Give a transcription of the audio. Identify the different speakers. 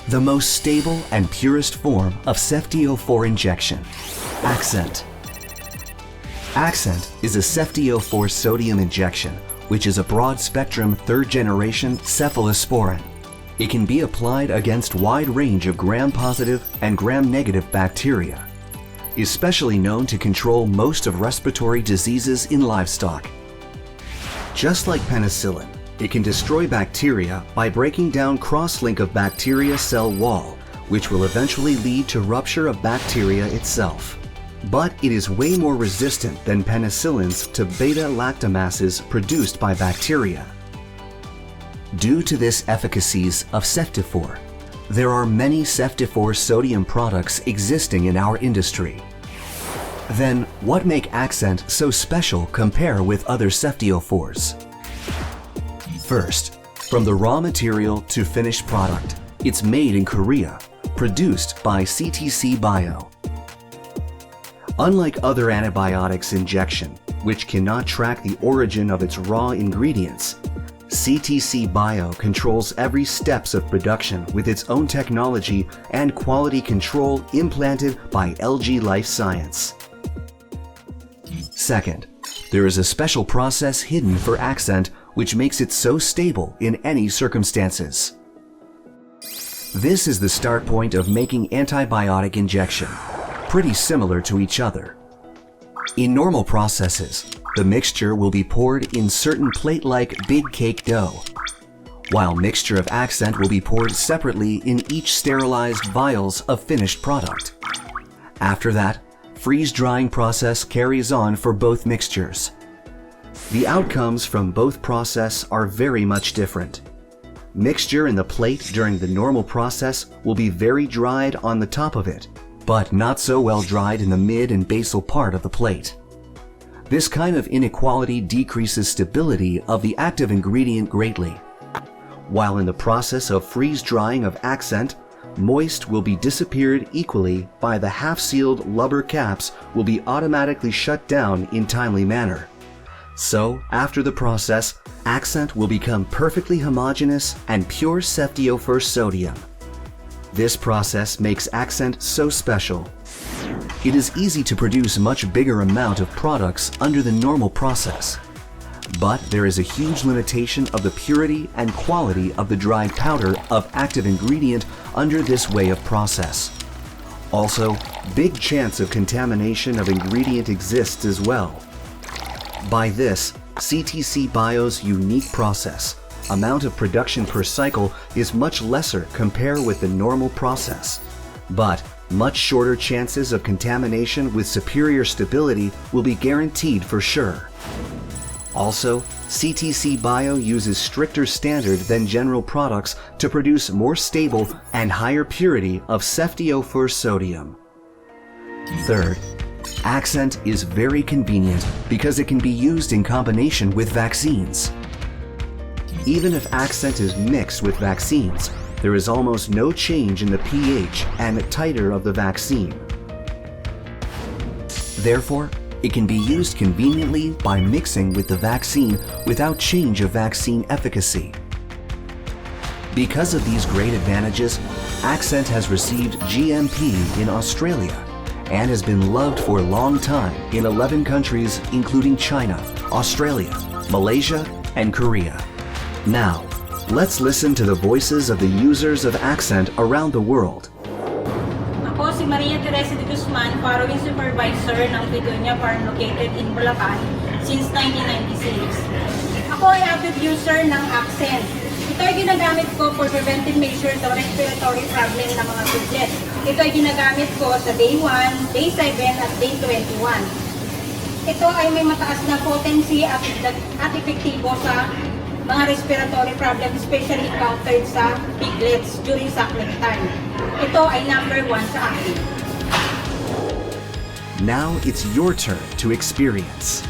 Speaker 1: The most stable and purest form of Ceftiofur injection, Accent. Accent is a Ceftiofur sodium injection, which is a broad-spectrum third-generation cephalosporin. It can be applied against wide range of gram-positive and gram-negative bacteria, especially known to control most of respiratory diseases in livestock. Just like penicillin, it can destroy bacteria by breaking down cross-link of bacteria cell wall, which will eventually lead to rupture of bacteria itself. But it is way more resistant than penicillins to beta-lactamases produced by bacteria. Due to this efficacies of Ceftiofur, there are many Ceftiofur sodium products existing in our industry. Then, what make Accent so special compare with other Ceftiofurs? First, from the raw material to finished product, it's made in Korea, produced by CTCBIO. Unlike other antibiotics injection, which cannot track the origin of its raw ingredients, CTCBIO controls every steps of production with its own technology and quality control implanted by LG Life Science. Second, there is a special process hidden for Accent which makes it so stable in any circumstances. This is the start point of making antibiotic injection, pretty similar to each other. In normal processes, the mixture will be poured in certain plate-like big cake dough, while mixture of Accent will be poured separately in each sterilized vials of finished product. After that, freeze-drying process carries on for both mixtures. The outcomes from both process are very much different. Mixture in the plate during the normal process will be very dried on the top of it, but not so well dried in the mid and basal part of the plate. This kind of inequality decreases stability of the active ingredient greatly. While in the process of freeze-drying of Accent, moist will be disappeared equally by the half-sealed rubber caps will be automatically shut down in timely manner. So, after the process, Accent will become perfectly homogeneous and pure Ceftiofur sodium. This process makes Accent so special. It is easy to produce much bigger amount of products under the normal process. But there is a huge limitation of the purity and quality of the dried powder of active ingredient under this way of process. Also, big chance of contamination of ingredient exists as well. By this, CTCBIO's unique process, amount of production per cycle is much lesser compared with the normal process, but much shorter chances of contamination with superior stability will be guaranteed for sure. Also, CTCBIO uses stricter standard than general products to produce more stable and higher purity of Ceftiofur sodium. Third, Accent is very convenient because it can be used in combination with vaccines. Even if Accent is mixed with vaccines, there is almost no change in the pH and titer of the vaccine. Therefore, it can be used conveniently by mixing with the vaccine without change of vaccine efficacy. Because of these great advantages, Accent has received GMP in Australia and has been loved for a long time in 11 countries including China, Australia, Malaysia, and Korea. Now, let's listen to the voices of the users of Accent around the world.
Speaker 2: Ako si Maria Teresa de Guzman, following supervisor ng Fidonia Farm located in Bulacan since 1996. Ako ay avid user ng Accent. Ito ay ginagamit ko for preventive measures of respiratory problem ng mga piglets. Ito ay ginagamit ko sa day 1, day 7 at day 21. Ito ay may mataas na potency at epektibo sa mga respiratory problem, especially encountered sa piglets during suckling time. Ito ay number 1 sa akin.
Speaker 1: Now it's your turn to experience.